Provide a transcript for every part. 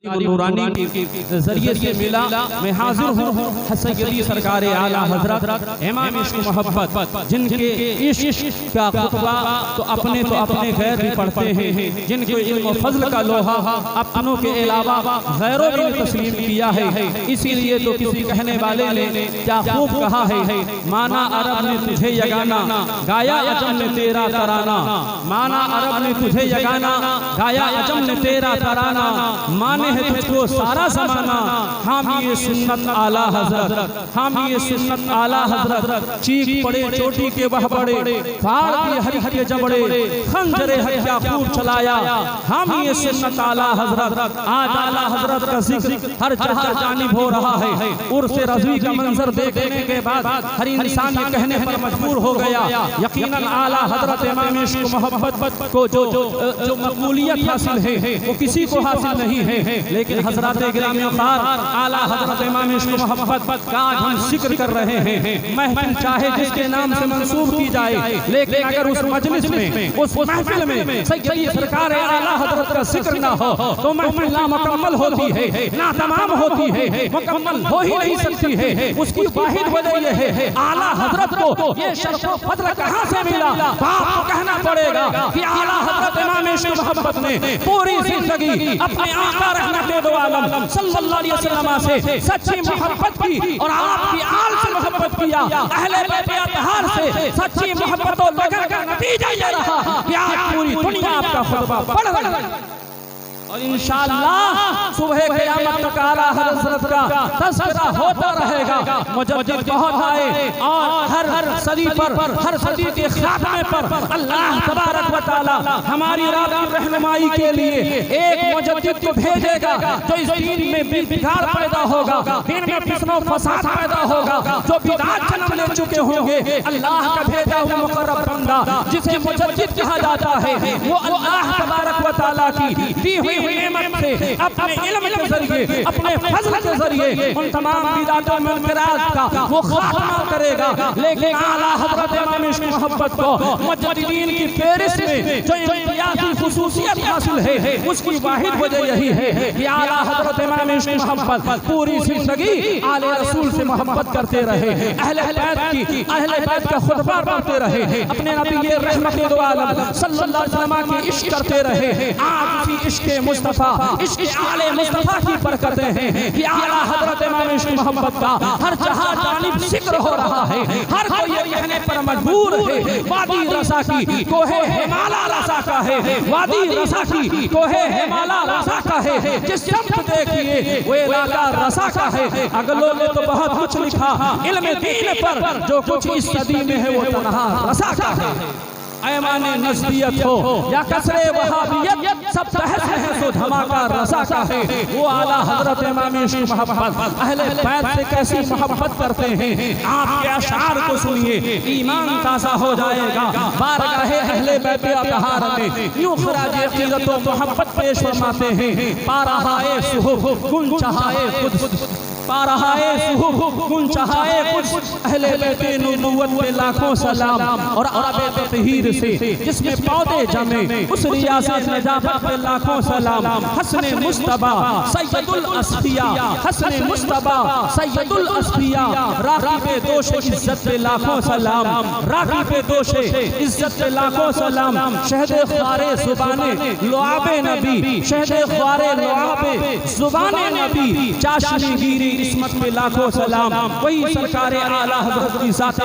नूरानी के जरिए से मिला। मैं हाजिर हूँ सैयदी सरकार आला हजरत इमाम इश्क मोहब्बत, जिनके इश्क का खुतबा तो अपने गैर भी पढ़ते हैं, जिनको इल्म फज़ल का लोहा अपनों के अलावा गैरों ने तस्लीम किया है। इसीलिए तो किसी कहने वाले ने क्या खूब कहा है, माना अरब ने तुझे यगाना, गाया अजम ने तेरा तराना। माना अरब ने तुझे यगाना, गाया अजम ने तेरा तराना। माने है तुझको सारा ज़माना, हम ये सुन्नत आला हजरत, हम ये सुन्नत आला हजरत। चीख पड़े चोटी के वह बड़े, फाड़ दिए हरि के जबड़े, खंजरे हत्या खूब चलाया, हम ये सुन्नत आला हजरत। आज आला हजरत का जिक्र हर जगह जानिब हो रहा है। उर्स रज़वी का मंजर देखने के बाद हर इंसान ये कहने पर मजबूर हो गया, यकीनन आला हजरत इमाम इश्क मोहब्बत को जो मकबूलियत हासिल है वो किसी को हासिल नहीं है। लेकिन हजरत गिरामी अवतार आला हजरत इमाम इश्क मोहब्बत का आज हम जिक्र कर रहे हैं। महफिल चाहे जिसके नाम से मंसूब की जाए, लेकिन अगर उस मजलिस में, उस महफिल में सैयदी सरकार आला हजरत का जिक्र ना हो तो महफिल नामुकम्मल होती है, ना तमाम होती है, मुकम्मल हो ही नहीं सकती है। उसकी वाहिद वजह यह है आला हजरत को ये शर्फ व फज़ल कहां से मिला। आपको कहना पड़ेगा कि आला हजरत इमाम इश्क मोहब्बत ने पूरी जिंदगी अपने आका रहमत दो आलम सल्लल्लाहु अलैहि वसल्लम से सच्ची मोहब्बत की और आपकी आल से मोहब्बत किया। अहले बैत अतहार से सच्ची मोहब्बत और लगन का नतीजा ये रहा कि आज पूरी दुनिया आपका खुतबा पढ़ रही है। और इंशाअल्लाह सुबह क़यामत तक आला हज़रत का तज़किरा होता रहेगा। मुजद्दिद बहुत आए और हर सदी पर, हर सदी के खात्मे पर अल्लाह तबारक व तआला हमारी रात की रहनुमाई के लिए एक मुजद्दिद को भेजेगा जो इस दीन में बिगाड़ पैदा होगा, दीन में फिस्नो फसाद पैदा होगा, जो बिदअत जन्म ले चुके होंगे। अल्लाह का भेजा हुआ मुकर्रब बंदा जिसे मुजद्दिद कहा जाता है, वो अल्लाह तबारक व तआला की दी हुई नेमत से अपने इल्म के जरिए, अपने फज़ल के जरिए उन तमाम बिदअतों में मुनकरात का वो खात्मा करेगा। लेकिन आला हज़रत इमाम इश्क मोहब्बत को मुजद्दिदीन की फेहरिस्त में जो इम्तियाज़ी खुसूसियत हासिल है, उसकी वाहिद वजह यही है कि आला हज़रत इमाम इश्क मोहब्बत पूरी जिंदगी आले रसूल से मोहब्बत करते रहे, अहले बैत का खुतबा पढ़ते रहे, अपने नबी ये रहमत दो आलम सल्लल्लाहु अलैहि वसल्लम की इश्क करते रहे। आज भी इश्क मुस्तफा, इश्क आले मुस्तफा की बरकतें हैं कि आला हज़रत इमाम इश्क मोहब्बत का हर जहां जानिब जिक्र हो रहा है। हर कोई ये कहने पर मजबूर है वादी रसा की कोहे हिमाला रसा का है, वादी रसा की कोहे हिमाला रसा का है। जिस शब्द देखिए वो इलाका रसा का है। अगलों ने तो बहुत कुछ लिखा इल्म दीन पर, जो कुछ इस सदी में है वो तन्हा रसा का है। ऐमान नस्बियत हो या कसरे वहाबियत, सब बहस में है तो धमाका रसा का है। वो आला हज़रत इमाम इश्क मोहब्बत अहले बैत से कैसी मोहब्बत करते हैं, आपके अशार को सुनिए, ईमान ताज़ा हो जाएगा। बारगाहे अहले बैत अतहार में यूं खराज अक़ीदत व मोहब्बत पेश फरमाते हैं। पारहाए सुहुफ गुन चहाए खुद, पारहाए सुहुफ गुन चहाए खुद, अहले बैत नबूवत पे लाखों सलाम। और अरब ततहीर से जिसमें पौधे जमे उस रियासत नजाफत पे लाखों सलाम। हसने मुस्तबा सैयदुल अस्फिया, हसने मुस्तबा सैयदुल अस्फिया, राक़ी पे दोष इज्जत पे लाखों सलाम, राक़ी पे दोष इज्जत पे लाखों सलाम। शहदे ख्वारे ज़ुबाने लुआबे नबी, शहदे ख्वारे लुआबे ज़ुबाने नबी, चाशनी गिरी इस्मत पे लाखों सलाम। वही सरकार आला हज़रत की ज़ात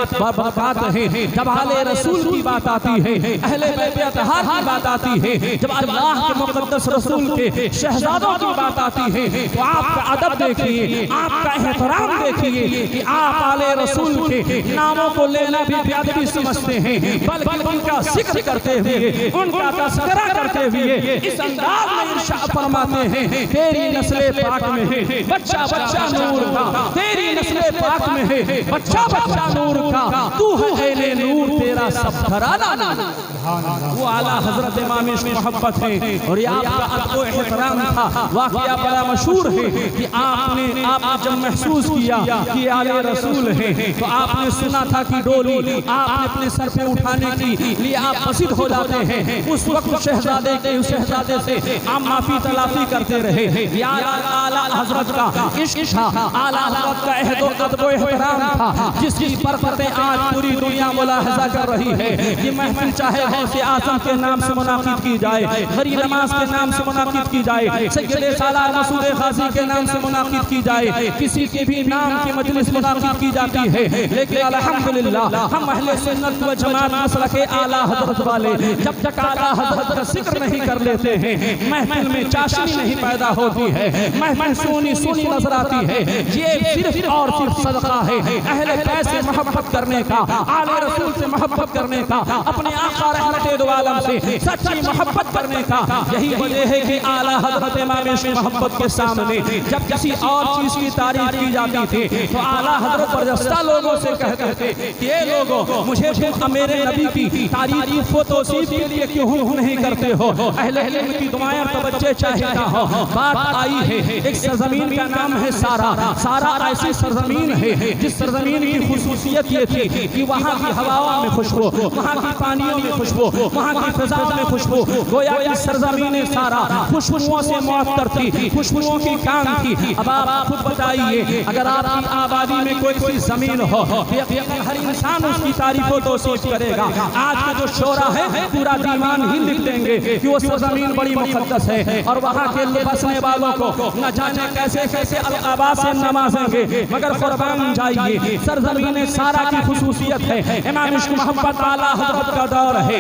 बात है। जब आले रसूल की बात आती है, अहले बैत अतहार की बात आती है, जब अल्लाह के मुक़द्दस रसूल के शहज़ादों की बात आती है, तो आपका अदब देखिए, आपका एहतराम देखिए कि आप आले रसूल के नामों को लेना भी बेअदबी समझते हैं, बल्कि उनका जिक्र करते हुए, उनका तज़किरा करते हुए इस अंदाज में इरशाद फरमाते हैं, तेरी नस्ल पाक में है बच्चा बच्चा नूर का, तेरी नस्ल पाक में है बच्चा बच्चा नूर का, तू है नूर तेरा सब घराना। वो आला हजरत इमाम इश्क मोहब्बत है। और ये आपका अदब व एहतराम था, वाक़या बड़ा मशहूर है कि आपने जब महसूस किया कि आले रसूल है तो आपने सुना था कि डोली आपने अपने सर पे उठाने के लिए आप पसीद हो जाते हैं। उस वक्त शहजादे से आप माफी तलाफी करते रहे। आला हजरत का इश्क था, आला हजरत का अदब व एहतराम था, जिसकी बरकतें आज पूरी दुनिया मुलाहजा कर रही है। ये महफिल चाहे गौसे आज़म के नाम से मुनाकिद की जाए, हरी नमाज के नाम से मुनाकिद की जाए, सैयद सालार मसूद गाजी के नाम से मुनाकिद की जाए, किसी के भी नाम की मजलिस मुनाकिद की जाती है, लेकिन अल्हम्दुलिल्लाह हम अहले सुन्नत व जमात मसलक के आला हजरत वाले जब तक आला हजरत का जिक्र नहीं कर लेते हैं महफिल में चाशनी नहीं पैदा होती है, महफिल सोनी सोनी नजर आती है। ये सिर्फ और सिर्फ सदका है अहले बैत से मोहब्बत करने का, आले रसूल से मोहब्बत करने का, अपने आका रहमत दो आलम से सच्ची मोहब्बत करने का। यही वजह है कि आला हजरत इमाम इश्क मोहब्बत के सामने जब किसी और चीज की तारीफ की जाती थी तो आला हजरत बरजस्ता लोगों से कहते थे कि ये लोगों मुझे तुम मेरे नबी की तारीफ व तौसीफ के लिए क्यों नहीं करते हो? अहले इल्म की दुआएं तवज्जो चाहता हो। बात आई है एक सरजमीन का नाम है सारा। सारा ऐसी सरजमीन है जिस सरजमीन की खुसूसियत ये थी कि वहाँ की हवाओं में खुशबू, वहाँ की पानियों में खुशबू, वहाँ की फिजाओं में खुशबू, गोया की सरजमीन सारा खुशबुओं से मुअत्तर थी, खुशबुओं की काम थी। अब आप खुद बताइए अगर आपकी आबादी में कोई सी जमीन हो हर इंसान उसकी तारीफ व तौसीफ करेगा। आज के जो शोरा है पूरा दीवान ही लिख देंगे कि वो सरजमीन बड़ी मुकद्दस है और वहाँ के बसने वालों को न जाने कैसे कैसे अलकाबा से नवाजेंगे, मगर कुर्बान जाइए सरजमीन सारा की खुसूसियत है इमाम इश्क मोहब्बत आला हजरत का दौर है।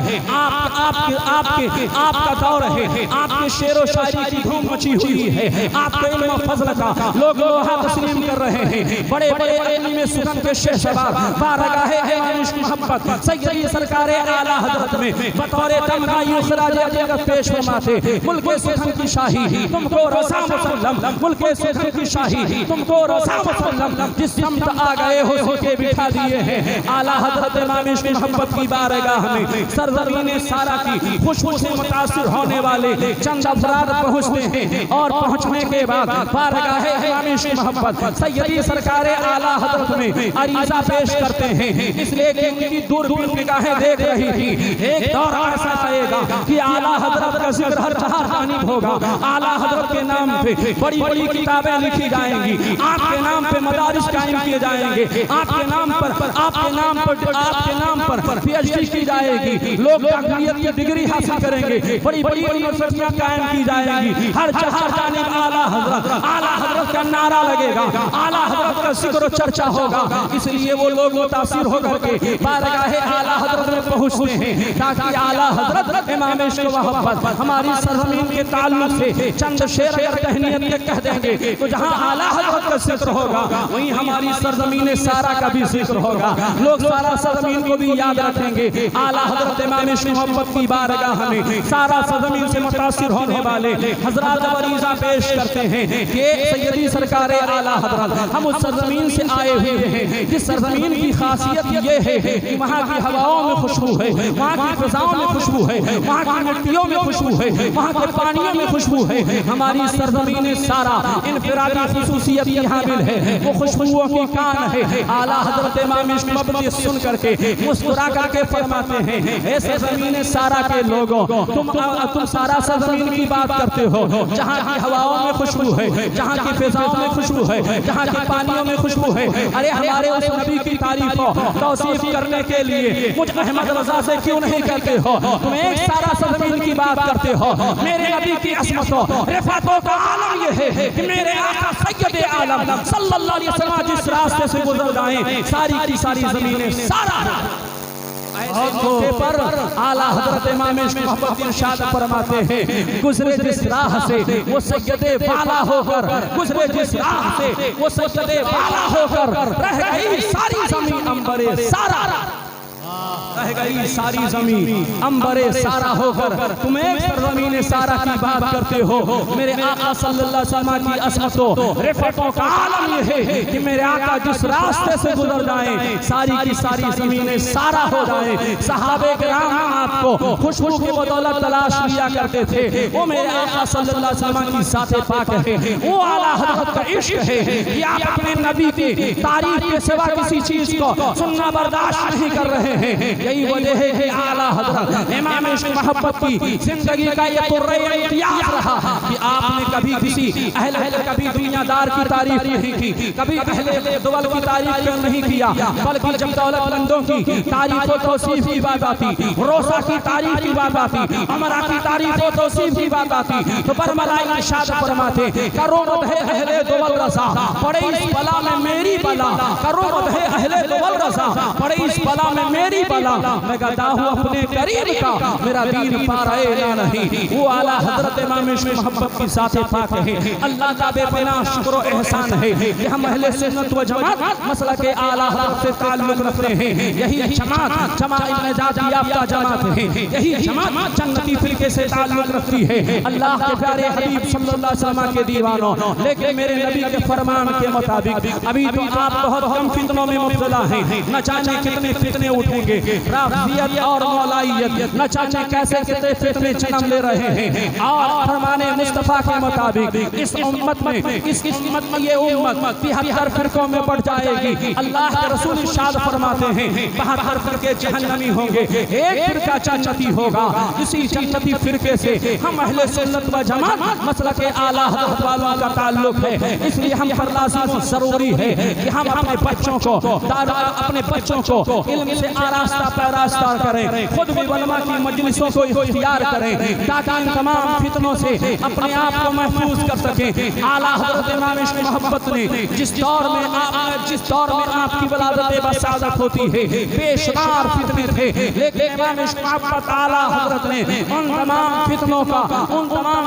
आपका दौर है, आपके शेर व शायरी की धूम मची हुई है, आपके इल्म फजल का लोग लोहा तस्लीम कर रहे हैं। बड़े बड़े इल्म सुखन के शहसवार बारगाहे इमाम इश्क मोहब्बत सैयदी सरकार आला हजरत में बतौर तमगा युखराज अक़ीदत पेश फरमाते मुल्क सुखन की शाही तुमको रसा मुसल्लम, मुल्क सुखन की शाही तुमको रसा मुसल्लम, जिस समत आ गए हो सोके बिठा दिए हैं। आला हजरत इमाम इश्क मोहब्बत की बारगाह में सरजमीन सारा की खुशबू से मुतासिर होने वाले चंद अफराद पहुँचते हैं और पहुँचने के बाद बारगाह इमाम इश्क मोहब्बत सैयदी सरकार आला हजरत में अरीज़ा पेश करते हैं, इसलिए कि उनकी दूरबीन निगाहें देख रही थी। एक दौर ऐसा आएगा कि आला हजरत का जिक्र हर जहाँ जानिब होगा, आला हजरत के नाम पे बड़ी बड़ी किताबें लिखी जाएंगी, आपके नाम पे मदारिस कायम किए जाएंगे, आपके नाम पर पीएचडी की जाएगी, लोग डॉक्टरेट की डिग्री हासिल करेंगे, बड़ी बड़ी यूनिवर्सिटियां कायम की जाएंगी। हर जहाँ जानिब आला हजरत का नारा लगेगा, आला हजरत का जिक्र चर्चा होगा। इसलिए वो लोग मुतासिर होकर के बारगाहे आला हजरत में पहुँचते हैं ताकि आला हजरत इमाम इश्क मोहब्बत हमारी सरजमीन के ताल्लुक से चंद शेर अगर कहनियत के कह देंगे तो जहाँ आला हजरत का जिक्र होगा वहीं हमारी सरजमीन सारा का भी जिक्र होगा। लोग सारा सरजमीन को भी याद रखेंगे। आला हजरत इमाम इश्क मोहब्बत की बारगाह में सारा सरजमीन से मुतासिर होने वाले हजरात अरीज़ा पेश करते हैं कि सैयदी सरकार आला हजरत हम उस सरजमीन से आए हुए हैं जिस सरजमीन की खासियत ये है कि वहाँ की हवाओं में खुशबू है, वहाँ की फिजाओं में खुशबू है, वहाँ की मिट्टियों में खुशबू है, वहाँ के पानियों में खुशबू है। हमारी सरजमीन सारा इनफरादी खुसूसियत की हामिल है, वो खुशबुओं की कान है। आला हजरत इमाम इश्क मोहब्बत सुन करके मुस्कुरा करके फरमाते हैं ऐ सरजमीन सारा के लोगों तुम सारा सरजमीन की बात करते हो जहाँ की हवाओं में खुशबू है, जहाँ की फिजाओं में खुशबू है, जहाँ के पानियों में खुशबू है। अरे हमारे उस नबी की तारीफ तौसीफ करने के लिए मुझ अहमद रजा से क्यों नहीं करते हो? तुम एक सारा सरजमीन की बात करते हो। मेरे नबी की असमतों रिफातों का आलम ये है कि मेरे आका सैयद आलम सल्लल्लाहु अलैहि वसल्लम जिस रास्ते से गुजर जाएं सारी की सारी जमीनें सारा मौके पर आला हजरत इमाम इश्क मोहब्बत इरशाद फरमाते हैं गुजरे जिस राह से वो सैयदे वाला होकर, गुजरे जिस राह से वो सैयदे वाला होकर रह गई सारी जमीन अंबरे सारा। रह गई सारी जमीन अंबरे सारा होकर तुम एक सरजमीन सारा की बात करते हो। मेरे आका सल्लल्लाहु अलैहि वसल्लम की असमतों रिफतों का आलम ये है कि मेरे आका जिस रास्ते से गुजर जाएं सारी की सारी जमीनें सारा हो जाए। सहाबे किराम आपको खुशबू की बदौलत तलाश लिया करते थे। वो मेरे आका सल्लल्लाहु अलैहि वसल्लम की ज़ाते पाक है, वो आला हज़रत का इश्क है कि आप अपने नबी की तारीफ के सिवा किसी चीज को सुनना बर्दाश्त नहीं कर रहे हैं। यही वजह है कि आला हज़रत इमाम इश्क मोहब्बत की जिंदगी का ये तुर्रे इम्तियाज रहा कि आपने कभी किसी अहले कभी दुनियादार की तारीफ नहीं की, कभी अहले दुवल की तारीफ नहीं किया, बल्कि जब दौलतमंदों की तारीफ व तौसीफ की बात आती, रोसा की तारीफ की बात आती, अमरा की तारीफ व तौसीफ की बात आती, तो बरमला इरशाद फरमाते करोमत है अहले दुवल रज़ा पड़े इस बला में मेरी बला, करोमत है अहले दुवल रज़ा पड़े इस बला में मेरी बला, मैं गदा हूँ अपने करीब का मेरा दीन पाराए ना नहीं। वो आला हज़रत इमाम इश्क मोहब्बत की ज़ाते पाक है। अल्लाह का बेपनाह शुक्र और एहसान है कि हम अहले सुन्नत व जमात मसला के आला हज़रत से ताल्लुक़ रखते हैं। यही जमात जमात निजात याफ्ता जमात है, यही जमात जन्नती फिरके से ताल्लुक़ रखती है। अल्लाह के प्यारे हबीब सल्लल्लाहु अलैहि वसल्लम के दीवानों, लेकिन मेरे नबी के फरमान के मुताबिक अभी तो आप बहुत कम फितनों में मुब्तला हैं। न जाने कितने फितने उठेंगे, राफियत और मौलाइयत न जाने कैसे कितने फितने जन्म ले रहे हैं। और फरमाने मुस्तफा के मुताबिक इस उम्मत में ये उम्मत 73 फिरकों में बढ़ जाएगी। अल्लाह के रसूल इरशाद फरमाते हैं 72 फिरके जहन्नमी होंगे, एक फिरका जन्नती होगा। इसी जन्नती फिरके से हम अहले सुन्नत व जमात मसला के आला हज़रत वालों का ताल्लुक है। इसलिए हम पर लाज़िम जरूरी है कि हम अपने बच्चों को इल्म से आरास्ता पैरास्ता करें, खुद भी उलमा की मजलिसों को इख्तियार करें ताकि इन तमाम फितनों से अपने आप को महफूज कर सकें। आला हज़रत इमाम इश्क मोहब्बत ने जिस दौर में आपकी वलादत बसादत होती है बेशुमार फितने थे, लेकिन इमाम इश्क मोहब्बत आला हज़रत ने उन तमाम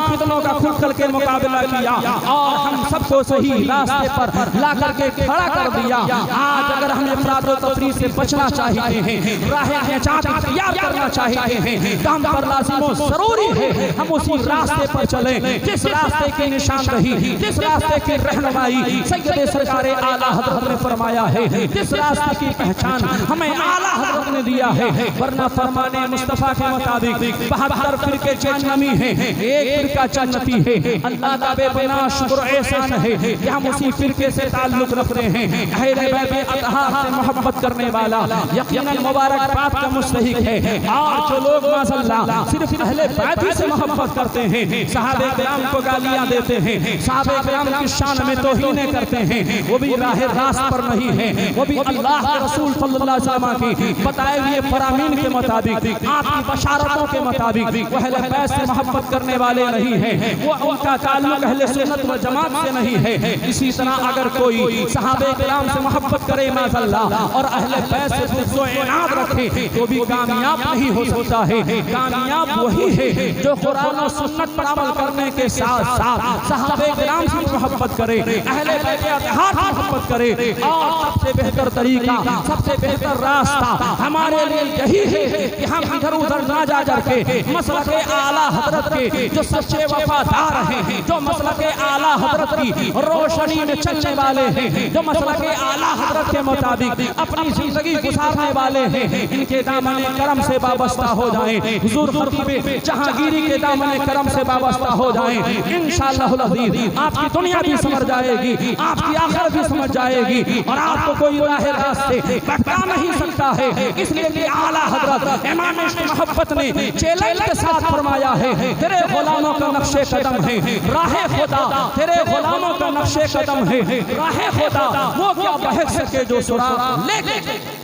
फितनों का खुद करके मुकाबला किया और हम सबको सही रास्ते पर ला करके खड़ा कर दिया। आज अगर हमें अफराद व तफरीद से बचना चाहिए हैं, राह निजात इख्तियार करना चाहिए हैं, तो हम पर लाज़िम व ज़रूरी है हम उसी रास्ते पर चलें जिस रास्ते की निशान रही, जिस रास्ते की रहनुमाई सैयद सरकारे आला हज़रत ने फरमाया है, जिस रास्ते की पहचान हमें आला हज़रत ने दिया है। वरना फरमाने मुस्तफ़ा के मुताबिक 72 फिरके जहन्नमी हैं, एक फिरका जन्नती है। अल्लाह का बेपनाह शुक्र एहसान है कि हम उसी फिरके से ताल्लुक़ रखते हैं। अहले बैत अतहार से मोहब्बत करने वाला यकीनन मुबारक बात का मुस्तहिक है। और जो लोग माज़अल्लाह सिर्फ अहले बैत ही से मोहब्बत करते हैं, सहाबे किराम को गालियाँ देते हैं, सहाबे किराम की शान में तौहीनें करते हैं, वो भी राह रास्त पर नहीं है। वो भी अल्लाह के रसूल सल्लल्लाहु अलैहि वसल्लम की बताए हुए फरामीन के मुताबिक, आपकी बशारतों के मुताबिक वो अहले बैत से मोहब्बत करने वाले नहीं हैं, वो उनका ताल्लुक अहले सुन्नत व जमात से नहीं है। इसी तरह अगर कोई सहाबे किराम से मोहब्बत करे माज़अल्लाह और अहले बैत से बुग़्ज़ व इनाद रखे तो भी कामयाब नहीं हो सकता है। कामयाब वही है जो कुरान और सुन्नत पर अमल करने के साथ साथ सहाबे किराम से मोहब्बत करे, अहले बैत अतहार से मोहब्बत करे। और सबसे बेहतर तरीका, सबसे बेहतर रास्ता हमारे लिए यही है कि हम इधर उधर ना जा करके मसला के आला हज़रत के जो सच्चे वफादार हैं, जो मसला के आला हज़रत की रोशनी में चलने वाले हैं, जो मसला के आला हज़रत के मुताबिक अपनी जिंदगी गुजारने वाले हैं, इनके दामन करम से वाबस्ता हो जाएं। हुजूर खतीब जहांगीरी के दामन करम से वाबस्ता हो जाएं। इंशाअल्लाहुल अज़ीज़ आपकी दुनिया भी समझ जाएगी, आपकी आखिरत भी समझ जाएगी और आपको कोई राह रास्ते भटका नहीं सकता है। इसलिए कि आला हज़रत इमाम इश्क मोहब्बत ने चैलेंज के साथ फरमाया है, तेरे गुलामों का नक्शे कदम है राह खुदा, तेरे गुलामों का नक्शे कदम है राह खुदा, वो क्या बहक सके जो सुराग लेके।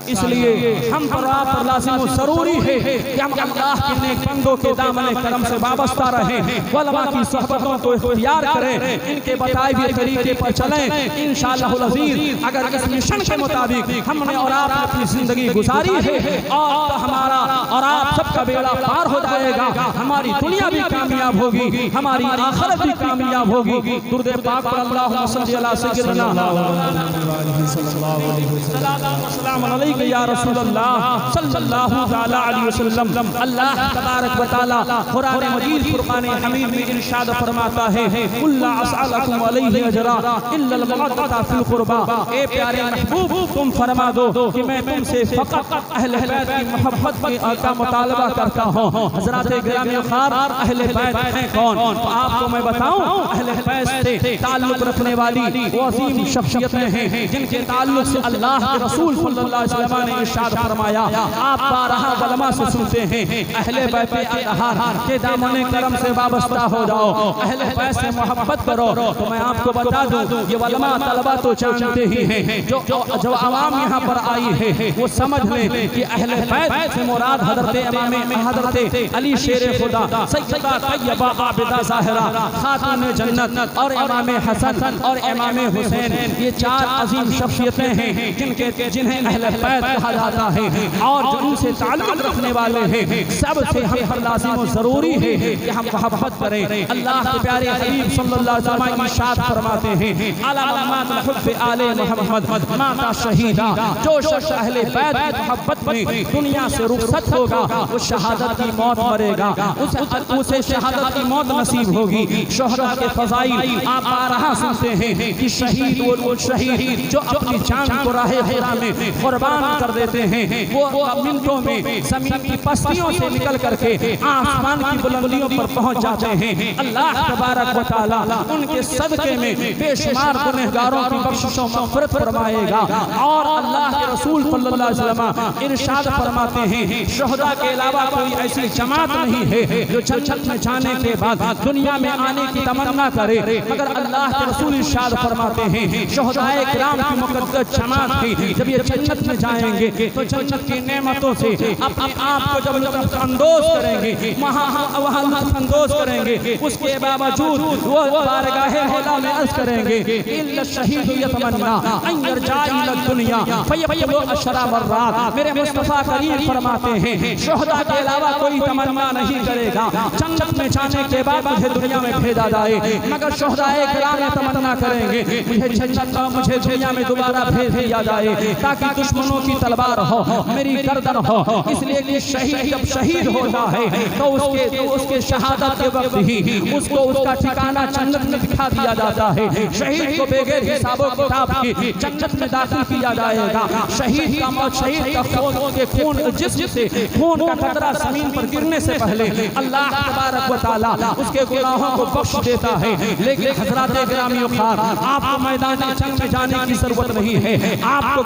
इसलिए हम पर आप पर लाज़िम व ज़रूरी है कि हम अल्लाह के नेक बंदों के दामन करम से वाबस्ता रहें, उलमा की सोहबतों को इख्तियार करें, इनके बताए हुए तरीके पर चलें। इंशाअल्लाहुल अज़ीज़ अगर इस मिशन के मुताबिक हमने और आपने अपनी ज़िंदगी गुजारी है और हमारा और आप सबका बेड़ा पार हो जाएगा, हमारी दुनिया भी कामयाब होगी, हमारी आखिरत भी कामयाब होगी। दुरूद पाक पर अल्लाहुम्मा सल्ली अला सय्यिदिना अलैक या रसूल अल्लाह सल्लल्लाहु तआला अलैहि वसल्लम। अल्लाह तबारक व तआला कुरान मजीद फुरकान हमीद में इरशाद फरमाता है कुल ला असअलकुम अलैहि अजरा इल्ला अल मवद्दता फिल कुर्बा। ए प्यारे महबूब तुम फरमा दो कि मैं तुमसे फकत अहले बैत की मोहब्बत का मुतालबा करता हूँ। हज़रात गिरामी ख़ार अहले बैत हैं कौन? तो आपको मैं बताऊं, अहले बैत से ताल्लुक रखने वाली वो अजीम शख्सियतें हैं जिनके ताल्लुक से अल्लाह के रसूल सल्लल्लाहु अलैहि वसल्लम ने इरशाद फरमाया। आप बारहा उलमा से सुनते हैं अहले बैत के दामन करम से वाबस्ता हो जाओ, अहले बैत से मोहब्बत करो। तो मैं आपको बता दूं ये उलमा तलबा तो जानते ही हैं, जो आवाम यहाँ पर आई है वो समझ लें कि अहले बैत से मुराद हज़रत अली शेर खुदा सैयदा तैयबा आबिदा ज़ाहिरा खातून जन्नत और इमाम हसन और इमाम हुसैन, ये चार अजीम शख्सियतें हैं जिन्हें अहले बैत कहा जाता है और जो उनसे ताल्लुक़ रखने वाले हैं। सबसे हम पर लाज़िम और ज़रूरी है कि हम मोहब्बत करें। अल्लाह के प्यारे हबीब सल्लल्लाहु अलैहि वसल्लम इरशाद फरमाते हैं अला मम्मात हुब्ब आले मोहम्मद माता शहीदा। जो शख्स अहले बैत की मोहब्बत में दुनिया से रुखसत होगा वो शहादत की मौत मरेगा, उसे शहादत की मौत नसीब होगी। शोहदा के फज़ाइल आप बारहा सुनते हैं कि शहीद वो शहीद जो अपनी जान को राहे खुदा में कुर्बान कर देते हैं, वो मिनटों में ज़मीन की पस्तियों से निकल करके आसमान की बुलंदियों पर पहुंच जाते हैं। अल्लाह तबारक व तआला उनके सदक़े में बेशुमार गुनहगारों की बख्शिश और मग़फ़िरत फरमाएगा। और अल्लाह के रसूल सल्लल्लाहु अलैहि वसल्लम इरशाद फरमाते हैं शोहदा के अलावा कोई ऐसी जमात नहीं है जो जन्नत में जाने के बाद दुनिया में आने की तमन्ना करे, मगर अल्लाह के रसूल इरशाद फरमाते हैं शोहदाए किराम की मुक़द्दस जमात की जब ये जन्नत में जाएंगे तो जन्नत की नेमतों से अपने आप को जब लुत्फ़अंदोज़ करेंगे, वहाँ लुत्फ़अंदोज़ करेंगे, उसके बावजूद वो बारगाहे मौला में अर्ज़ करेंगे इल्ला शहीद यतमन्ना अन यरजा इला दुनिया फयब्लु अशरा मर्रात। मेरे मुस्तफ़ा करीम फरमाते हैं शोहदा के अलावा कोई तमन्ना नहीं करेगा जन्नत में जाने के बाद मुझे दुनिया में भेजा जाए, मगर शोहदाए किराम तमन्ना करेंगे मुझे दुनिया में दोबारा भेज दिया जाए ताकि दुश्मनों की तलवार हो, मेरी गर्दन हो। इसलिए कि शहीद जब शहीद होता है तो उसके शहादत के वक्त ही उसको उसका ठिकाना जन्नत में दिखा दिया जाता है। शहीद को बगैर हिसाबो किताब के जन्नत में दाखिल किया जाएगा। शहीद का मौत, शहीद का खून जिस्म से खून का कतरा जमीन पर गिरने से पहले अल्लाह तबारक व तआला उसके गुनाहों को बख्श देता है। लेकिन हज़रात गिरामी ख़ार आपको मैदान जंग में जाने की जरूरत नहीं है, आपको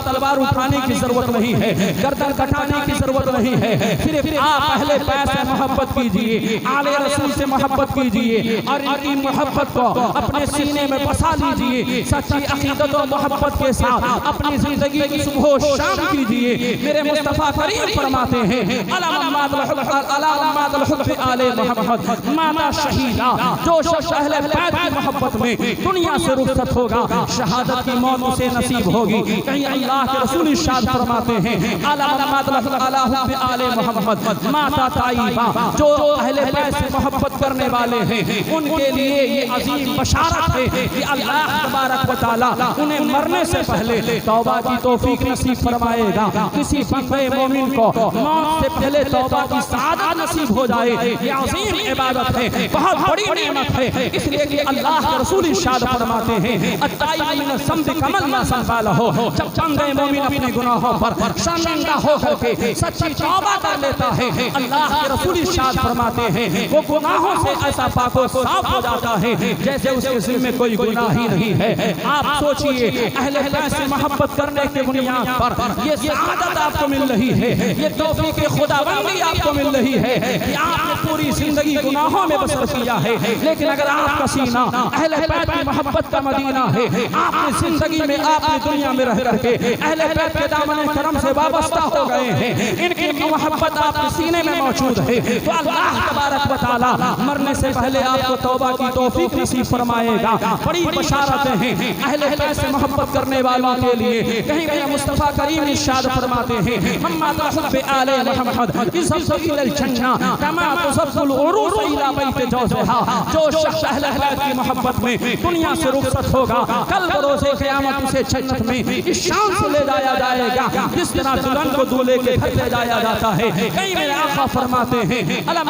तलवार उठाने की जरूरत नहीं है, गर्दन कटाने की जरूरत नहीं है। सिर्फ आप अहले बैत से मोहब्बत कीजिए, आले रसूल से मोहब्बत कीजिए और इनकी मोहब्बत को अपने सीने में बसा लीजिए। सच्ची अक़ीदत और मोहब्बत के साथ अपनी जिंदगी की सुबह शाम कीजिए। मेरे मुस्तफ़ा करीम फरमाते हैं अला मम्मात हुब्ब आले मोहम्मद माता शहीदा। जो शख्स अहले बैत की मोहब्बत में दुनिया से रुखसत होगा शहादत की मौत उसे नसीब होगी। कहीं अल्लाह के रसूल इरशाद फरमाते हैं अला मम्मात हुब्ब आले मोहम्मद माता ताइबा। जो अहले बैत से मोहब्बत करने वाले हैं उनके लिए ये अजीम बशारत है कि अल्लाह तबारक व तआला उन्हें मरने से पहले तौबा की तौफीक नसीब फरमाएगा। किसी बंदे मोमिन को मौत से पहले तौबा की सआदत नसीब हो जाए ये अजीम इबादत है, बहुत बड़ी नेमत है। इसलिए कि अल्लाह के रसूल इरशाद फरमाते हैं अत्ताइब मिन ज़ंब कमल मा संभालो। जब बंदे मोमिन अपने गुनाहों पर शर्मिंदा हो करके सच्ची तौबा कर लेता है अल्लाह के रसूल इरशाद फरमाते हैं वो गुनाहों से ऐसा पाको साफ हो जाता है जैसे उसके दिल में कोई गुनाह ही नहीं है। आप सोचिए अहले बैत से मोहब्बत करने के बुनियाद पर ये सआदत आपको मिल रही है, ये तौफीक खुदाबंदी आपको मिल रही है कि आपने पूरी जिंदगी गुनाहों में बसर किया है। लेकिन अगर आपका सीना अहले बैत की मोहब्बत का मदीना है, आपने जिंदगी में आपने दुनिया में रह करके अहले बैत के दामन करम से वाबस्ता हो गए हैं, इनकी मोहब्बत आपके सीने में मौजूद है, तो अल्लाह तबारक व तआला मरने से पहले आपको तौबा की तौफीक नसीब फरमाएगा। बड़ी बशारतें हैं अहले बैत से मोहब्बत करने वालों के लिए। कहीं मेरे मुस्तफ़ा करीम इरशाद फरमाते हैं मम्मात हुब्ब आले मोहम्मद इज़्ज़तु इलल जन्ना कमा तुज़्ज़ुल उरूस इला बैत जौज़हा। जो शख्स अहले बैत की मोहब्बत में दुनिया से रुखसत होगा कल बरोज़े क़यामत उसे जन्नत में इस शान से ले जाएगा जाया जाएगा जिस तरह दुल्हन को दूल्हे के घर ले जाया जाता है। कहीं मेरे आका फरमाते हैं अलम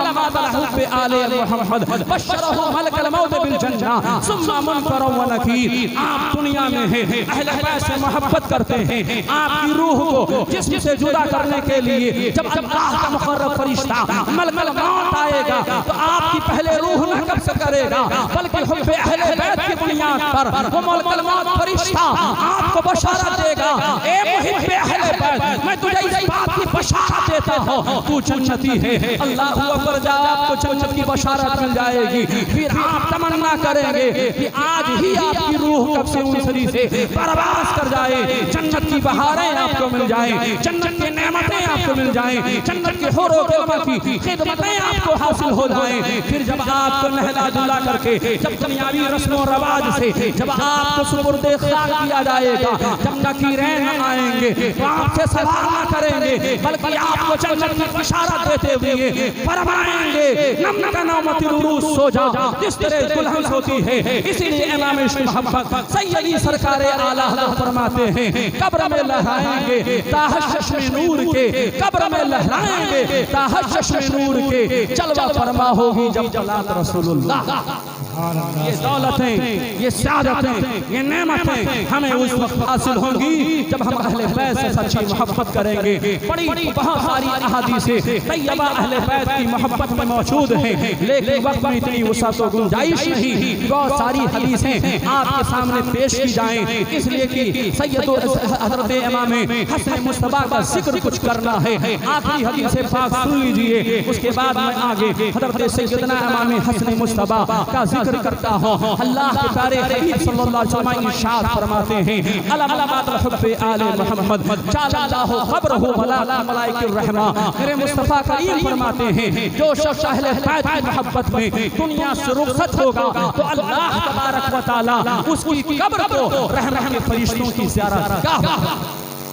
हुब्बे आले मोहम्मद बशरहु मलकुल मौत बिल जन्नह सुम्मा मुनकर व नकीर। आप दुनिया में हैं, अहले बैत से मोहब्बत करते हैं, आपकी रूह को जिस्म से जुदा करने के लिए जब अल्लाह का मुकर्रब फरिश्ता मलकुल मौत आएगा तो आपकी पहले रूह न कब्ज़ करेगा बल्कि हुब्बे अहले बैत की बुनियाद पर वो मलकुल मौत फरिश्ता आपको बशारत देगा, ए मुहिब्बे अहले बैत मैं तुझे इस बात की बशारत देता हूं तू जन्नती है। अल्लाह अकबर, जब आपको जन्नत की बशारत मिल जाएगी फिर आप तमन्ना करेंगे कि आज ही आपकी रूह कब से उनसरी से परवास कर जाए, जन्नत की बहारें आपको मिल जाए, जन्नत की नेमतें आपको मिल जाए, जन्नत के हुर व गिलमा की खिदमतें आपको हासिल हो जाए। फिर जब आपको नहला धुला करके जब दुनियावी रस्म और रवाज से जब आपको सुपुर्दे खाक किया जाएगा, जब नकीरैन आएंगे तो आपसे सवाल न करेंगे बल्कि आपको जन्नत की बशारत देते हुए फरमाएंगे नम का नौमती रूस सो जा जिस तरह दुल्हन सोती है। इसीलिए इमाम इश्क मोहब्बत सैयदी सरकार आला हज़रत फरमाते हैं कब्र में लहराएंगे ताहश्श में नूर के, कब्र में लहराएंगे ताहश्श में नूर के, जलवा फरमा होगी जब जलात रसूलुल्लाह। ये दौलतें, ये सादतें, ये नेमतें हमें उस वक्त हासिल होंगी जब हम अहले बैत से सच्ची मोहब्बत करेंगे। बड़ी बहुत सारी अहादीसें तैयबा अहले बैत की मोहब्बत में मौजूद हैं, लेकिन वक्त में इतनी वसअत और गुंजाइश नहीं बहुत सारी हदीसें आपके सामने पेश की जाएं, इसलिए कि सैयद हज़रत इमाम हसन मुस्तफा का जिक्र कुछ करना है। आखिरी हदीस पाक सुन लीजिए, उसके बाद मैं आगे हज़रत सैयदना इमाम हसन मुस्तफा का जिक्र करता हूं। अल्लाह के प्यारे हबीब सल्लल्लाहु अलैहि वसल्लम इरशाद फरमाते हैं अलमात हुब्बे आले मोहम्मद जालल्लाहु क़ब्रहु मलाइकतुर रहमा। मेरे मुस्तफा करीम फरमाते हैं जो शख्स अहले बैत की मोहब्बत में दुनिया से रुखसत होगा तो अल्लाह तबारक व तआला उसकी कब्र को रहमत के फरिश्तों की ज़ियारत गाह।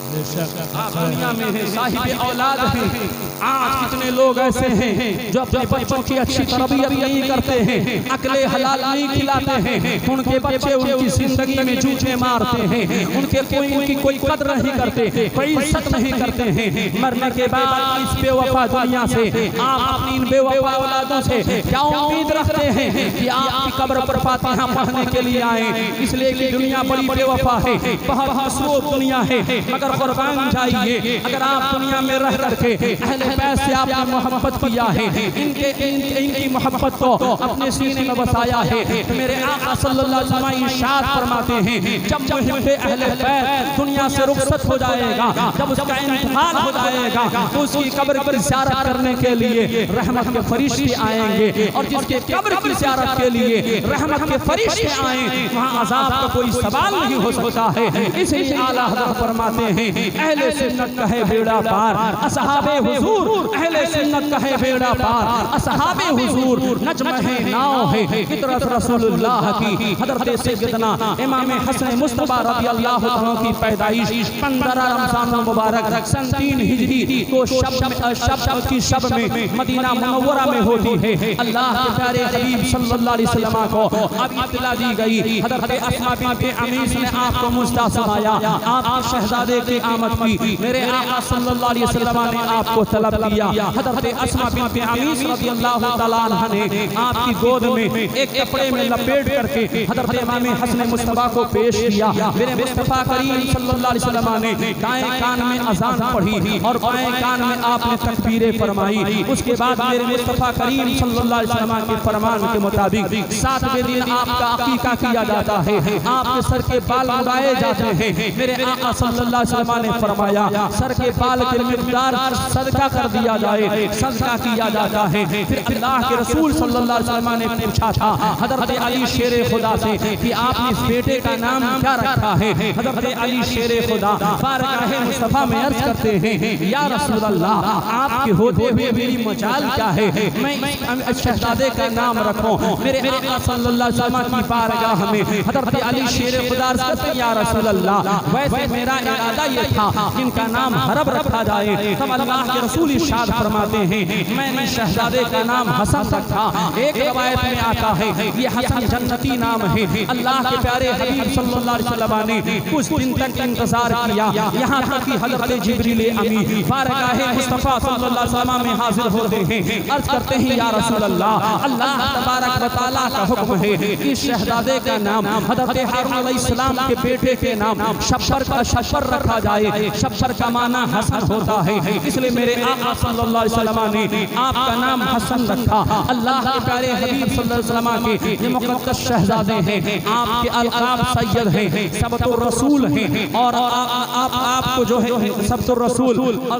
आप दुनिया में हैं, साहिब औलाद हैं, आज कितने लोग ऐसे हैं जो अपने बच्चों की अच्छी तरबियत नहीं करते हैं, अकले हलाल नहीं खिलाते हैं, उनके बच्चे उनकी जिंदगी में जूझे मारते हैं, उनकी कोई कदर नहीं करते, कोई इज्जत नहीं करते हैं। मरने के बाद इस बेवफा दुनिया से आप अपनी इन बेवफा औलादों से क्या उम्मीद रखते हैं कि आपकी कब्र पर फातिहा पढ़ने के लिए आए? इसलिए कि दुनिया बड़ी बेवफा है, बहुत मसरूफ दुनिया है, मगर कुर्बान जाइए अगर आप दुनिया में रह करके अहले बैत से आपने मोहब्बत किया है, इनकी मोहब्बत को अपने सीने में बसाया है तो मेरे आका सल्लल्लाहु अलैहि वसल्लम इरशाद फरमाते हैं जब मुहिब्बे अहले बैत दुनिया से रुखसत हो जाएगा, जब उसका इंतकाल हो जाएगा तो उसकी कब्र की ज़ियारत करने के लिए रहमत के फरिश्ते आएंगे, और जिसके कब्र की ज़ियारत के लिए रहमत के फरिश्ते आए वहाँ अज़ाब का कोई सवाल नहीं हो सकता है। इसलिए आला हज़रत फरमाते हैं अहले सुन्नत का है बेड़ा पार, असहाबे हुजूर अहले सुन्नत का है बेड़ा पार, असहाबे हुजूर नज्म है नाव है फितरत रसूलुल्लाह की। हज़रत सैयदना इमाम हसन मुस्तफा रज़ियल्लाहु अन्हु की पैदाइश 15 रमज़ान मुबारक सन 3 हिजरी को शब में मदीना मुनव्वरा में होती है। अल्लाह के प्यारे हबीब सल्लल्लाहु अलैहि वसल्लम को अब इत्तला दी गई, हज़रत अस्मा बिनत अमीस ने आपको मुस्ता समाया, आपके शहजादे की आमद की, मेरे आका सल्लल्लाहु अलैहि वसल्लम ने आपको तलब किया। हज़रत अस्मा बिनत अमीस रज़ियल्लाहु तआला अन्हा ने आपकी गोद में एक कपड़े में लपेट करके हज़रत इमाम हसन मुस्तफा को पेश किया। मेरे मुस्तफा करीम सल्लल्लाहु अलैहि वसल्लम ने दाएं कान में अज़ान पढ़ी और बाएं कान में आपने तकबीरें फरमाई। उसके बाद मेरे मुस्तफा करीम सल्लल्लाहु अलैहि वसल्लम के फरमान के मुताबिक 7वें दिन आपका अकीका किया जाता है, आपके सर के बाल उड़ाए जाते हैं। मेरे आका सल्लल्लाहु अलैहि वसल्लम ने फरमाया सर के बाल के मिक़दार सदका कर दिया जाए, सदका किया जाता है। फिर अल्लाह के रसूल सल्लल्लाहु अलैहि वसल्लम ने पूछा था हज़रत अली शेरे खुदा से कि आपने इस बेटे का नाम क्या रखा है? हज़रत अली शेरे खुदा बारगाह मुस्तफा में अर्ज करते हैं या रसूल अल्लाह आपके होते हुए मेरी मजाल क्या है, मैं शहजादे का नाम रखूं? मेरे आका सल्लल्लाहु अलैहि वसल्लम की बारगाह में हज़रत अली शेरे खुदा अर्ज करते या रसूल अल्लाह वैसे मेरा इरादा ये था जिनका नाम हरब रखा जाए। तब अल्लाह के रसूल इरशाद फरमाते हैं मैंने शहजादे का नाम हसन रखा। एक रवायत में आता है ये हसन जन्नती नाम है। अल्लाह के प्यारे हबीब सल्लल्लाहु अलैहि वसल्लम ने कुछ दिन तक इंतजार किया, यहाँ तक कि हज़रत जिब्रील अमीन बारगाह मुस्तफ़ा सल्लल्लाहु अलैहि वसल्लम में हाजिर होते हैं। अर्ज करते हैं या रसूल अल्लाह, अल्लाह तबारक व तआला का हुक्म है कि शहजादे का नाम हज़रत हारून अलैहिस्सलाम के बेटे के नाम शब्बर का शब्बर रखा जाए। शब्बर का माना हसन होता है, इसलिए मेरे आका सल्लल्लाहु अलैहि वसल्लम ने आपका नाम हसन रखा। अल्लाह के प्यारे हबीब सल्लल्लाहु अलैहि वसल्लम के ये मुक़द्दस शहजादे हैं, आपके अलक़ाब सैयद हैं, सबतुर रसूल हैं और आपको जो है सबतुर रसूल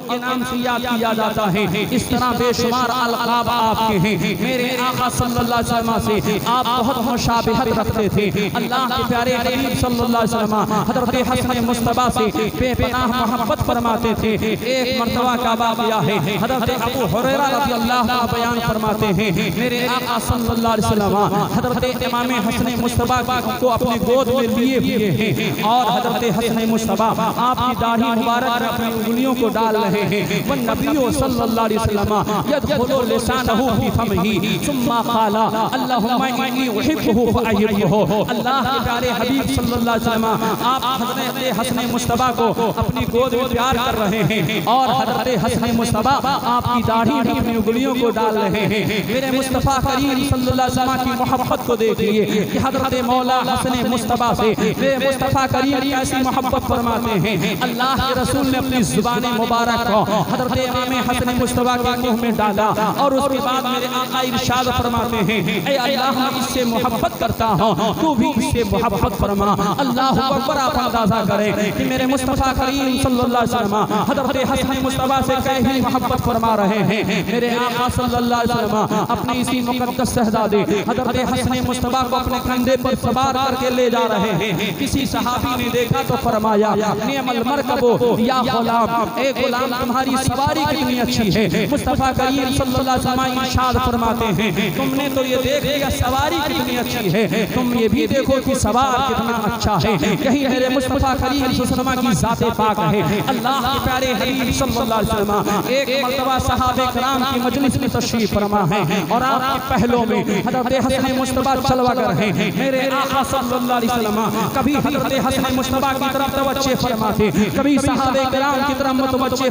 के नाम से याद किया जाता है। इस तरह बेशुमार अलक़ाब आपके हैं। मेरे आका सल्लल्लाहु अलैहि वसल्लम से आप बहुत मुशाबिहत रखते थे। अल्लाह के प्यारे हबीब सल्लल्लाहु अलैहि वसल्लम हज़रत हसन मुस्तफ़ा से बेपनाह मोहब्बत फरमाते थे। एक मर्तबा का वाक़या है, हज़रत अबू हुरैरा रज़ी अल्लाह का बयान फरमाते हैं मेरे आका सल्लल्लाहु अलैहि वसल्लम हज़रत इमाम हसन मुस्तफ़ा को अपनी गोद में लिए हुए हैं और हज़रत हसन मुस्तफ़ा आपकी दाढ़ी मुबारक में अपनी उंगलियों को डाल रहे हैं। वन नबियो सल्लल्लाहु अलैहि वसल्लम यदखुलु लिसानहु फी फमिही सुम्मा क़ाला अल्लाहुम्मा इन्नी उहिब्बुहु फअहिब्बुहु। अल्लाह के प्यारे हबीब सल्लल्लाहु अलैहि वसल्लम आप हज़रत हसन मुस्तफ़ा को अपनी गोद में प्यार कर रहे हैं और हज़रत हसन मुस्तफ़ा आपकी दाढ़ी में अपनी उंगलियों को डाल रहे हैं। मेरे मुस्तफ़ा करीम सल्लल्लाहु अलैहि वसल्लम की मोहब्बत को देखिए कि हज़रत मौला हसन मुस्तफ़ा से मेरे मुस्तफ़ा करीम कैसी मोहब्बत फरमाते हैं। अल्लाह के रसूल ने अपनी ज़ुबान मुबारक को हज़रत इमाम हसन मुस्तफ़ा के मुंह में डाला और उसके बाद मेरे आका इरशाद फरमाते हैं ऐ अल्लाह मैं इससे मोहब्बत करता हूँ, तू भी इससे मोहब्बत फरमा। अल्लाह अकबर। आप अंदाज़ा करें कि मेरे मुस्तफ़ा करीम सल्लल्लाहु अलैहि वसल्लम हज़रत हसन मुस्तफ़ा से कैसी मोहब्बत फरमा रहे हैं। मेरे आका सल्लल्लाहु अलैहि वसल्लम अपने इसी मुक़द्दस शहज़ादे हज़रत हसन मुस्तफ़ा को अपने कंधे पर सवार करके ले जा रहे हैं। किसी सहाबी ने देखा तो फरमाया निअमल मरकबो या गुलाम, ए गुलाम तुम्हारी सवारी कितनी अच्छी है। मुस्तफ़ा करीम सल्लल्लाहु अलैहि वसल्लम इरशाद फरमाते हैं तुमने तो ये देख लिया सवारी कितनी अच्छी है, तुम ये भी देखो कि सवार कितना अच्छा है। यही मेरे मुस्तफ़ा करीम सल्लल्लाहु अलैहि वसल्लम की ज़ाते पाक है। अल्लाह के प्यारे हबीब सल्लल्लाहु अलैहि वसल्लम एक मर्तबा सहाबे किराम की मजलिस में तशरीफ फरमा है और आपके पहलों में हज़रत हसन मुस्तफ़ा चलवागर हैं। मेरे आका सल्लल्लाहु अलैहि वसल्लम कभी हज़रत हसन मुस्तफ़ा की तरफ तवज्जो फरमाते, कभी सहाबे किराम की तरफ मुतवज्जो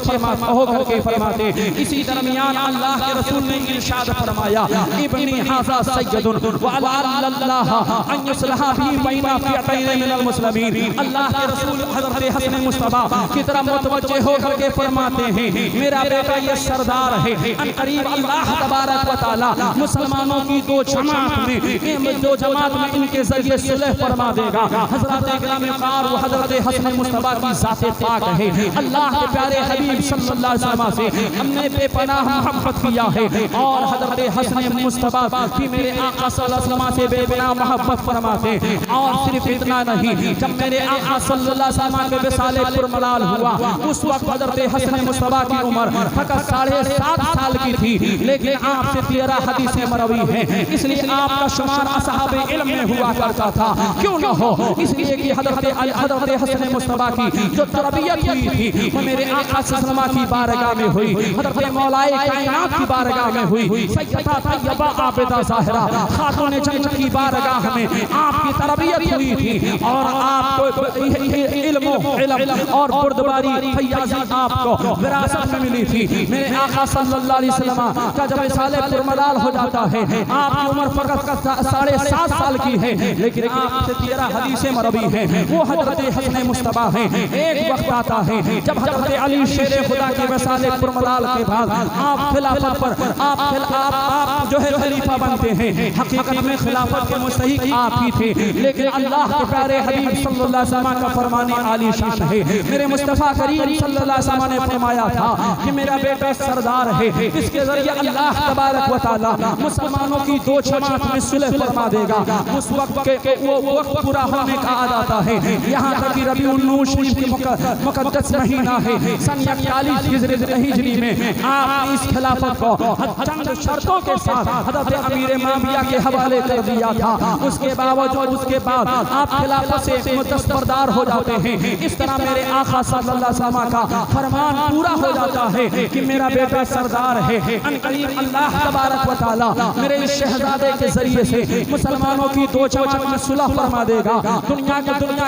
फरमाते। इसी दरमियान अल्लाह के रसूल ने इरशाद फरमाया इब्नी हाज़ा सय्यदुन व अल्लाह अन युस्लहा फी बैना फिअतैन मिनल मुस्लिमीन। अल्लाह के रसूल हज़रत हसन मुस्तफ़ा की तरफ मुतवज्जो होकर के फरमाते हैं मेरा बेटा ये सरदार है, अन करीब अल्लाह तबारक व तआला मुसलमानों की दो जमात में इनके जरिए सुलह फरमा देगा। हज़रत इकराम कार व हज़रत हसन मुस्तफ़ा की ज़ाते पाक है। अल्लाह के प्यारे हबीब सल्लल्लाहु अलैहि वसल्लम से हमने बेपनाह मोहब्बत किया है और हज़रत हसन मुस्तफ़ा की मेरे आका सल्लल्लाहु अलैहि वसल्लम से बेपनाह मोहब्बत फरमाते। और सिर्फ इतना नहीं, जब मेरे आका सल्लल्लाहु अलैहि वसल्लम के विसाले पुरमलाल हुआ उस वक्त हज़रत हसन मुस्तफ़ा की उम्र फकत 7.5 साल की थी, लेकिन आपसे 13 हदीसें मरवी हैं। इसलिए आपका शुमार असहाबे इल्म में हुआ करता था। क्यों न हो, इसलिए कि हज़रत हसन मुस्तफ़ा की जो तरबियत हुई थी वो मेरे आका सल्लल्लाहु अलैहि वसल्लम की बारगाह में हुई, हज़रत मौलाए कायनात की बारगाह में हुई, सैयदा तैयबा आबिदा ज़ाहिरा खातून जन्नत की बारगाह में आपकी तरबियत हुई थी और आपको इल्म और बुर्दबारी फैयाज़ी आपको विरासत में मिली थी। मेरे आका सल्लल्लाहु अलैहि वसल्लम का जब साले पुरमलाल हो जाता है, आपकी उम्र फकत 7.5 साल की है, लेकिन आपसे 13 हदीसें मरवी हैं। वो हज़रत हसन मुस्तफ़ा हैं। एक वक्त आता है जब हज़रत अली शेर खुदा के वसाले पुरमलाल के बाद आप खिलाफत पर आप जो है खलीफा बनते हैं। हकीकत में खिलाफत के मुस्तहिक आप ही थे, लेकिन अल्लाह के प्यारे हबीब सल्लल्लाहु अलैहि वसल्लम का फरमाने आली शान है। मेरे मुस्तफ़ा करीम सल्लल्लाहु अलैहि वसल्लम ने फरमाया था कि मेरा बेटा सरदार है, इसके जरिए अल्लाह तबारक व तआला मुसलमानों की दो जमात में सुलह फरमा देगा। उस वक्त के वो वक्त पूरा होने का आ जाता है। यहाँ तक कि रबीउल अव्वल मुक़द्दस महीना है, सन 41 हिजरी में आप इस खिलाफत को चंद शर्तों के साथ हज़रत अमीर माविया के हवाले कर दिया था। उसके बावजूद उसके बाद आप खिलाफत से दस्तबरदार हो जाते हैं। इस तरह मेरे मेरे आका सल्लल्लाहु अलैहि वसल्लम का फरमान पूरा हो जाता है कि मेरा बेटा सरदार है। अनकरीब अल्लाह तबारक व तआला मेरे इस शहजादे के जरिए से मुसलमानों की दो जमात में सुलह फरमा देगा। दुनिया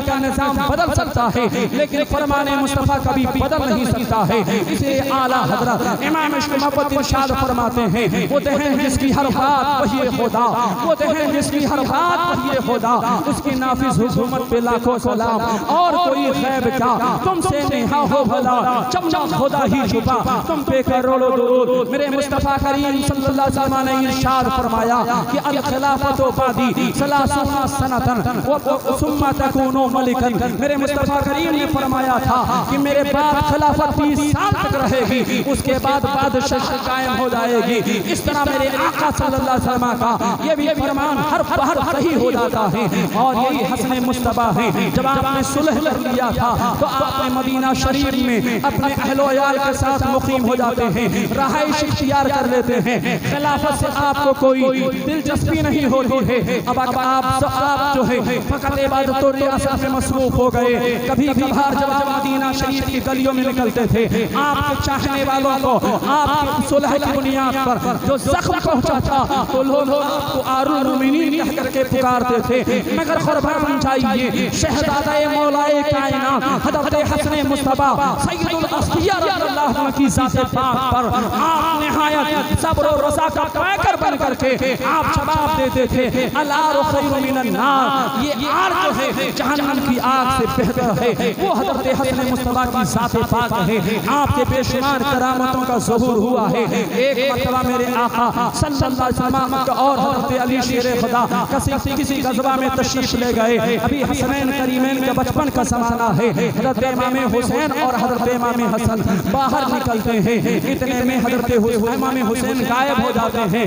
का निजाम बदल सकता है, लेकिन फरमाने मुस्तफा कभी बदल नहीं सकता है। इसलिए आला हजरत इमाम इश्क मोहब्बत इरशाद फरमाते हैं, वो दहन जिसकी हर बात वही खुदा, वो दहन जिसकी हर बात वही खुदा, उसकी नाफिज हुकूमत पे लाखों सलाम। और कोई गैब क्या तुमसे नेहा हो भला, चमचा खुदा ही छुपा तुम पे करोड़ों दुरूद। मेरे मुस्तफा करीम सल्लल्लाहु अलैहि वसल्लम ने इरशाद फरमाया कि अल खिलाफतु बादी सलासूना सनतन व सुम्मा तकूनु मलिकन। मेरे मुस्तफा करीम ने फरमाया था कि मेरे बाद खिलाफत 30 साल तक रहेगी, उसके बाद बादशाह कायम हो जाएगी। इस तरह मेरे आका सल्लल्लाहु अलैहि वसल्लम का ये भी फरमान हर बार सही हो जाता है। और यही हसन मुस्तफा है। जब आपने सुलह कर लिया था तो आपने मदीना शरीफ में अपने अहलो याल के साथ मुकीम हो जाते हैं, रहाइश इख्तियार कर लेते हैं। खिलाफत से आपको कोई दिलचस्पी नहीं होती है। अब आप जो है फकत इबादत और रियासत में मसरूफ हो गए। कभी कभार जब आप मदीना शरीफ की गलियों में निकलते थे, आपके चाहने वालों को आपकी सुलह की बुनियाद पर जो जख्म पहुंचा था तो लोग आपको आरुल मुमिनीन कह करके पुकारते थे। मगर कुर्बान जाइए शहजादे मौलाए कायनात हज़रत हसन मुस्तफा सय्यदुल अस्फिया रज़ियल्लाहु अन्हु की ज़ात पाक पर आप निहायत सब्र और रज़ा का पैकर बन करके आप जवाब देते थे, अलारु खैरु मिनन नार, ये आग जो है जहन्नम की आग से बेहतर है। वो हज़रत हसन मुस्तफा की ज़ात पाक है। आपके बेशुमार करामतों का ज़हूर हुआ है। एक मरतबा मेरे आका सल्लल्लाहु अलैहि वसल्लम और हज़रत अली शेर खुदा किसी गज़वा में तशरीफ ले गए। अभी हसनैन करीमैन के बचपन का ज़माना है। हज़रत इमाम हुसैन और हज़रत इमाम हसन बाहर निकलते हैं। इतने में हज़रत इमाम हुसैन गायब हो जाते हैं।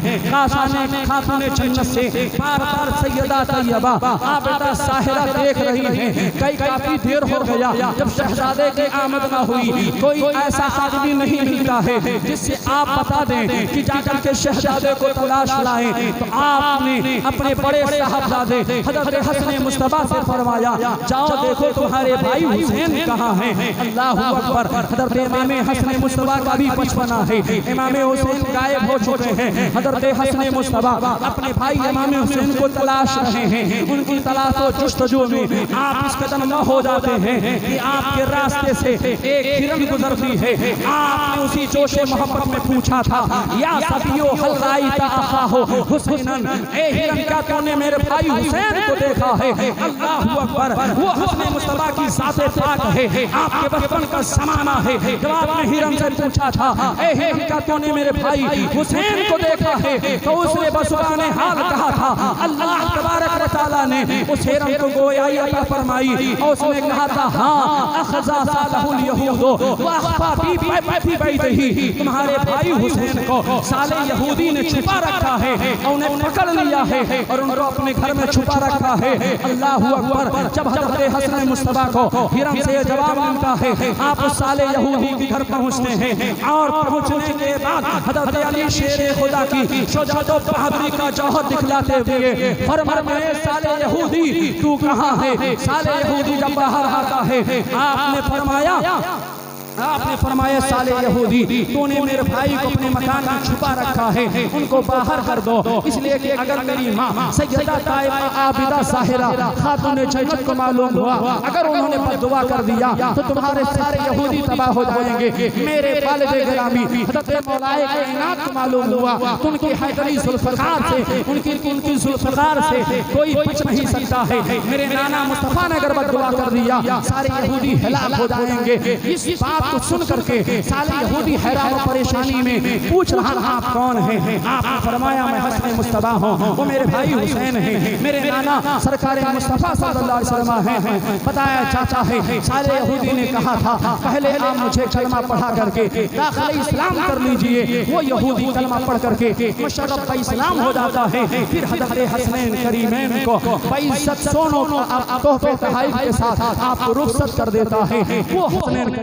खातून जन्नत से बार-बार सैयदा तैयबा आप बेटा साहिरा देख रही हैं। काफी देर हो गया जब शहजादे की आमद न हुई। कोई ऐसा आदमी नहीं मिलता है जिससे आप बता दें कि जाकर के शहजादे को तलाश लाएं। तो आपने अपने बड़े साहबजादे हज़रत हसन मुस्तफा से फरमाया, जाओ देखो तुम्हारे भाई हुसैन कहाँ हैं। अल्लाहु अकबर। हज़रत इमाम हसन मुस्तफा का भी बचपना है। इमाम हुसैन गायब हो चुके हैं। हज़रत हसन मुस्तफा अपने भाई इमाम हुसैन को तलाश रहे हैं। उनकी तलाश और जुस्तजू में आप इस कदम न हो जाते हैं कि आपके रास्ते से एक हिरन गुजरती है। आपने उसी जोश मोहब्बत में पूछा था, या सफियो हल राइता अखाहो हुसैनन, ए हिरन क्या तूने मेरे भाई हुसैन को देखा है। अल्लाहु अकबर। वो हसन मुस्तफा की ज़ात पाक है। आपके बचपन का ज़माना है। जब आपने हिरन से पूछा था, ए हिरन क्या तूने मेरे भाई हुसैन को देखा है, तो उसने बसुबाने हाल कहा था। अल्लाह तबारक व तआला ने उस हिरन को गोयाई अता फरमाई और उसने कहा था, हाँ अखज़ा सालहुल यहूद व अख़फ़ा फी बैतिही, तुम्हारे भाई हुसैन को साले यहूदी ने छुपा रखा है और उन्हें पकड़ लिया है और उनको अपने घर में छुपा रखा है। अल्लाहु अकबर। जब हज़रत हसन मुस्तफा को हिरन से जवाब मिलता है, आप उस साले यहूदी के घर पहुंचते हैं और पहुंचने के बाद हज़रत अली शेर खुदा की शुजाअत और बहादुरी का जौहर दिखलाते हुए फरमाए, साले यहूदी तू कहाँ है। साले यहूदी जब बाहर आता है आपने फरमाया साले यहूदी तूने मेरे भाई को अपने मकान में छुपा रखा है, उनको बाहर कर दो। इसलिए कि अगर मेरी माँ सैयदा ताइबा आबिदा साहिरा खातून जन्नत को मालूम हुआ, अगर उन्होंने बद्दुआ कर दिया तो तुम्हारे सारे यहूदी तबाह हो जाएंगे। मेरे वालिद गिरामी हज़रत मौलाए कायनात को मालूम हुआ तो उनकी हैदरी जुल्फ़कार से उनकी जुल्फ़कार से कोई बच नहीं सकता है। मेरे नाना मुस्तफा ने अगर बद्दुआ कर दिया सारे यहूदी हलाक हो जाएंगे। इस बात को सुन करके साले यहूदी हैरान और परेशानी में पूछ रहा, आप कौन हैं। आपने फरमाया मैं हसन मुस्तफा हूँ, वो मेरे भाई हुसैन हैं, मेरे नाना सरकार मुस्तफा सल्लल्लाहु अलैहि वसल्लम हैं। बताया चाचा है। साले यहूदी ने कहा था, पहले आप मुझे कलमा पढ़ा करके दाखिल इस्लाम कर लीजिए। वो यहूदी कलमा पढ़ करके मुशर्रफ का इस्लाम हो जाता है। फिर हज़रत हसनैन करीमैन को बाइज़्ज़त सोनों तोहफे तोहफ़े के साथ आपको रुख़सत कर देता है। वो हसनैन